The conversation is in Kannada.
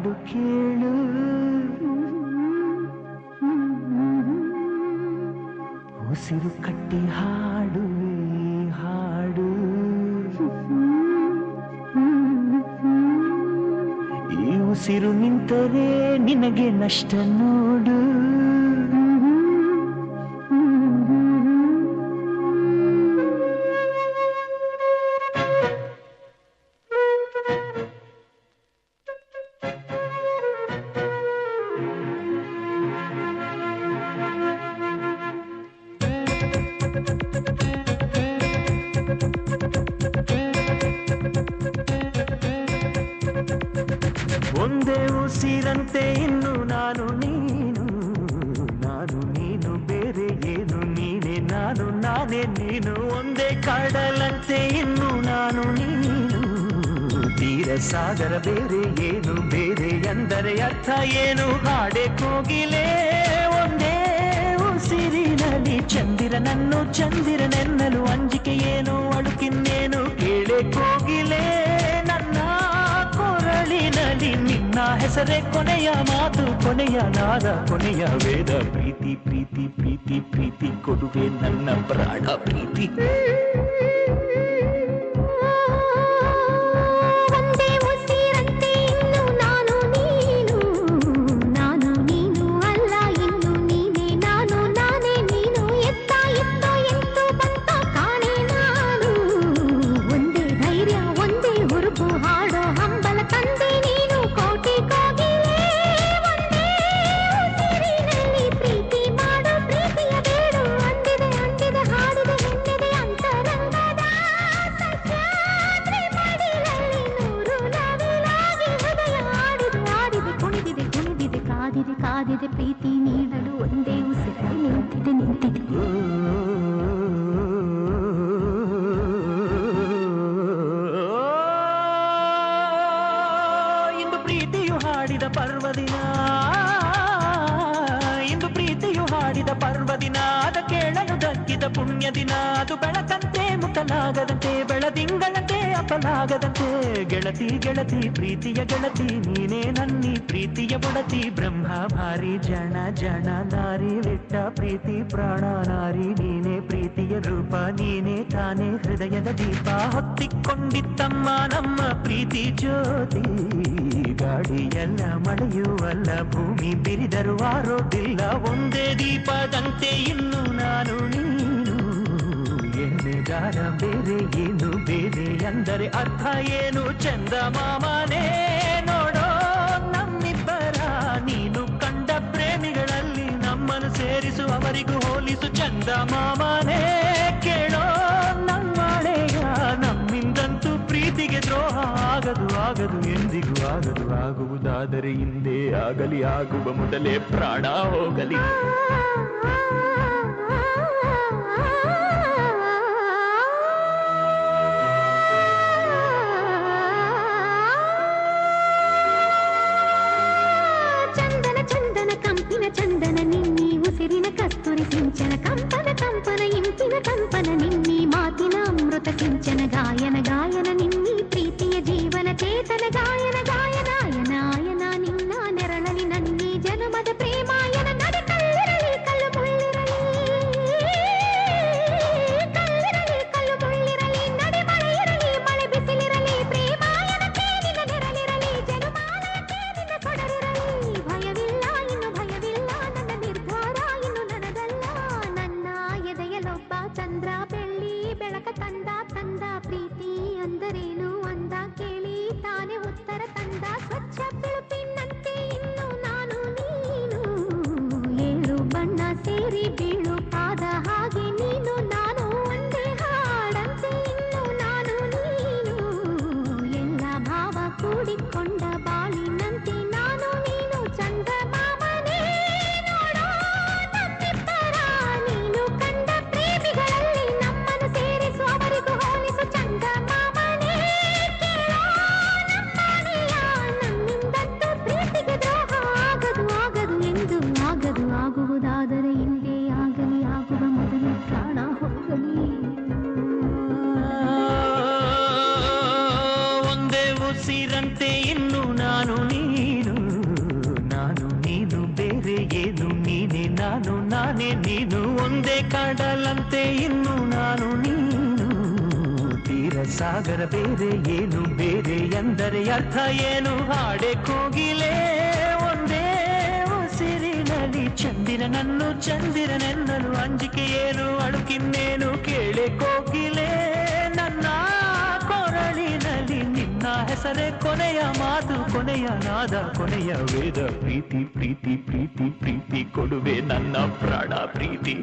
ಹಾಡು ಕೇಳು ಉಸಿರು ಕಟ್ಟಿ ಹಾಡುವೆ ಹಾಡು ಈ ಉಸಿರು ನಿಂತರೆ ನಿನಗೆ ನಷ್ಟ ನೋಡು ಒಂದೇ ಉಸಿರಂತೆ ಇನ್ನು ನಾನು ನೀನು ನಾನು ನೀನು ಬೇರೆ ಏನು ನೀನೆ ನಾನು ನಾನೇ ನೀನು ಒಂದೇ ಕಡಲಂತೆ ಇನ್ನು ನಾನು ನೀನು ತೀರ ಸಾಗರ ಬೇರೆ ಏನು ಬೇರೆ ಎಂದರೆ ಅರ್ಥ ಏನು ಹಾಡೆ ಕೋಗಿಲೆ ಒಂದೇ ಉಸಿರಿನಲ್ಲಿ ಚಂದಿರನನ್ನು ಚಂದಿರನೆನ್ನಲು ಅಂಜಿಕೆ ಏನು ಅಳುಕಿನ್ನೇನು ಕೇಳೆ ಕೋಗಿಲೆ ನನ್ನ ಕೊರಳಿನಲ್ಲಿ ನಿನ್ನ ಹೆಸರೇ ಕೊನೆಯ ಮಾತು ಕೊನೆಯ ನಾದ ಕೊನೆಯ ವೇದ ಪ್ರೀತಿ ಪ್ರೀತಿ ಪ್ರೀತಿ ಪ್ರೀತಿ ಕೊಡುವೆ ನನ್ನ ಪ್ರಾಣ ಪ್ರೀತಿ ಕಾದಿದೆ ಪ್ರೀತಿ ನೀಡಲು ಒಂದೇ ಉಸಿರಲ್ಲಿ ನಿಂತಿದೆ ಇಂದು ಪ್ರೀತಿಯು ಹಾಡಿದ ಪರ್ವದಿನ ಇಂದು ಪ್ರೀತಿಯು ಹಾಡಿದ ಪರ್ವದಿನ ಅದ ಕೇಳಲು ದಕ್ಕಿದ ಪುಣ್ಯ ದಿನ ಅದು ಬೆಳಕಂತೆ ಮುಟ್ಟಲಾಗದಂತೆ ಬೆಳದಿಂಗಳಂತೆ ಅಪಲಾಗದಂತೆ ಗೆಳತಿ ಗೆಳತಿ ಪ್ರೀತಿಯ ಗೆಳತಿ ನೀನೇ ನನ್ನಿ ಪ್ರೀತಿಯ ಬಡತಿ ಬ್ರಹ್ಮ ಭಾರಿ ಜನ ಜನ ನಾರಿ ಬಿಟ್ಟ ಪ್ರೀತಿ ಪ್ರಾಣ ನಾರಿ ನೀನೇ ಪ್ರೀತಿಯ ರೂಪ ನೀನೇ ತಾನೇ ಹೃದಯದ ದೀಪ ಹೊತ್ತಿಕೊಂಡಿತ್ತಮ್ಮ ನಮ್ಮ ಪ್ರೀತಿ ಜ್ಯೋತಿ ಗಾಡಿಯಲ್ಲ ಮಳೆಯುವಲ್ಲ ಭೂಮಿ ಬಿರಿದರು ಆರೋದಿಲ್ಲ ಒಂದೇ ದೀಪದಂತೆ ಇನ್ನು ನಾನು ನೀನು ಎಣ್ಣೆಗಾರ ಬೇರೆ ಏನು ಬೇರೆ ಎಂದರೆ ಅರ್ಥ ಏನು ಚಂದ ಮಾಮನೇ ನೋಡೋ ನಮ್ಮಿಬ್ಬರ ನೀನು ಕಂಡ ಪ್ರೇಮಿಗಳಲ್ಲಿ ನಮ್ಮನ್ನು ಸೇರಿಸು ಅವರಿಗೂ ಹೋಲಿಸು ಚಂದ ಮಾಮನೇ ಕೇಳೋ ನಮ್ಮಳೆಯ ನಮ್ಮಿಂದಂತೂ ಪ್ರೀತಿಗೆ ದ್ರೋಹ ಆಗದು ಆಗದು ಎಂದಿಗೂ ಆಗದು ಆಗುವುದಾದರೆ ಹಿಂದೆ ಆಗಲಿ ಆಗುವ ಮೊದಲೇ ಪ್ರಾಣ ಹೋಗಲಿ ಚಂದನ ನಿನ್ನಿ ಉಸಿರಿನ ಕಸ್ತೂರಿ ಸಿಂಚನ ಕಂಪನ ಕಂಪನ ಇಂಪಿನ ಕಂಪನ ನಿನ್ನಿ ಮಾತಿನ ಅಮೃತ ಸಿಂಚನ ಗಾಯನ ಗಾಯನ ನಿನ್ನಿ ಪ್ರೀತಿಯ ಜೀವನ ಚೇತನ ಗಾಯನ ಗಾಯನಾಯನ ಆಯನ ನಿನ್ನ ನೆರಳಲಿ ನನ್ನಿ ಜನ್ಮದ ಪ್ರೇಮಾಯನ ನಡೆ ಕಲ್ಲಿರಲಿ ಕಲ್ಲು ಮುಳ್ಳಿರಲಿ ಕಲ್ಲಿರಲಿ ಕಲ್ಲು ಮುಳ್ಳಿರಲಿ ನಡೆ ಮಳೆ ಇರಲಿ ಮಳೆ ಬಿಸಿಲಿರಲಿ ಪ್ರೇಮಾಯನ ತೇನಿನ ನೆರಳಿರಲಿ ಜನುಮಾಲಯ ತೇನಿನ ಕೊಡರಿರಲಿ ಭಯವಿಲ್ಲ ಇನ್ನು ಭಯವಿಲ್ಲ ನನ್ನ ನಿರ್ಧಾರ ಇನ್ನು ನನಗಲ್ಲ ನನ್ನ ಎದೆಯಲೊಬ್ಬ ಚಂದ್ರ ಬೆಳ್ಳಿ ಬೆಳಕ ತಂದ ತಂದ ಪ್ರೀತಿ ಅಂದರೇನು ಅಂದ ಕೇಳಿ ತಾನೇ ಉತ್ತರ ತಂದ ಸ್ವಚ್ಛ ಬಿಳುಪಿನಂತೆ ಇನ್ನು ನಾನು ನೀನು ಏಳು ಬಣ್ಣ ಸೇರಿ ಬೀಳು ಪಾದ ಹಾಗೆ ನೀನು ನಾನು ಒಂದೇ ಹಾಡಂತೆ ಇನ್ನು ನಾನು ನೀನು ಎಲ್ಲ ಭಾವ ಕೂಡಿಕೊಂಡ ಬಾಳಿನಂತೆ ನಾನು ನೀನು ಚಂದ ಮಾಮನೇ ನೋಡೋ ನಮ್ಮಿಬ್ಬರ ನೀನು ಕಂಡ ಪ್ರೇಮಿಗಳಲ್ಲಿ ನಮ್ಮನ್ನು ಸೇರಿಸು ಅವರಿಗೂ ಹೋಲಿಸು ಚಂದ ಮಾಮನೇ ಕೇಳೋ ನಮ್ಮನೆಯ ನಮ್ಮಿಂದಂತೂ ಪ್ರೀತಿಗೆ ದ್ರೋಹ ಆಗದು ಆಗದು ಎಂದು ಆಗದು ಆಗುವುದಾದರೆ ಹಿಂದೆ ಆಗಲಿ ಆಗುವ ಮೊದಲು ಪ್ರಾಣ ಹೋಗಲಿ ಒಂದೇ ಉಸಿರಂತೆ ಇನ್ನು ನಾನು ನಾನೇ ನೀನು ಒಂದೇ ಕಾಡಲಂತೆ ಇನ್ನು ನಾನು ನೀನು ತೀರ ಸಾಗರ ಬೇರೆ ಏನು ಬೇರೆ ಎಂದರೆ ಅರ್ಥ ಏನು ಹಾಡೆ ಕೋಗಿಲೆ ಒಂದೇ ಉಸಿರಿನಲ್ಲಿ ಚಂದಿರನನ್ನು ಚಂದಿರನೆನ್ನಲು ಅಂಜಿಕೆ ಏನು ಅಳುಕಿನ್ನೇನು ಕೇಳೆ ಕೋಗಿಲೆ ನನ್ನ ಕೊರಳಿನಲ್ಲಿ ನಿನ್ನ ಹೆಸರೇ ಕೊನೆಯ ಮಾತು ಕೊನೆಯ ನಾದ ಕೊನೆಯ ವೇದ ಪ್ರೀತಿ ಪ್ರೀತಿ ಪ್ರೀತಿ ಪ್ರೀತಿ ಕೊಡುವೆ ನನ್ನ ಪ್ರಾಣ ಪ್ರೀತಿ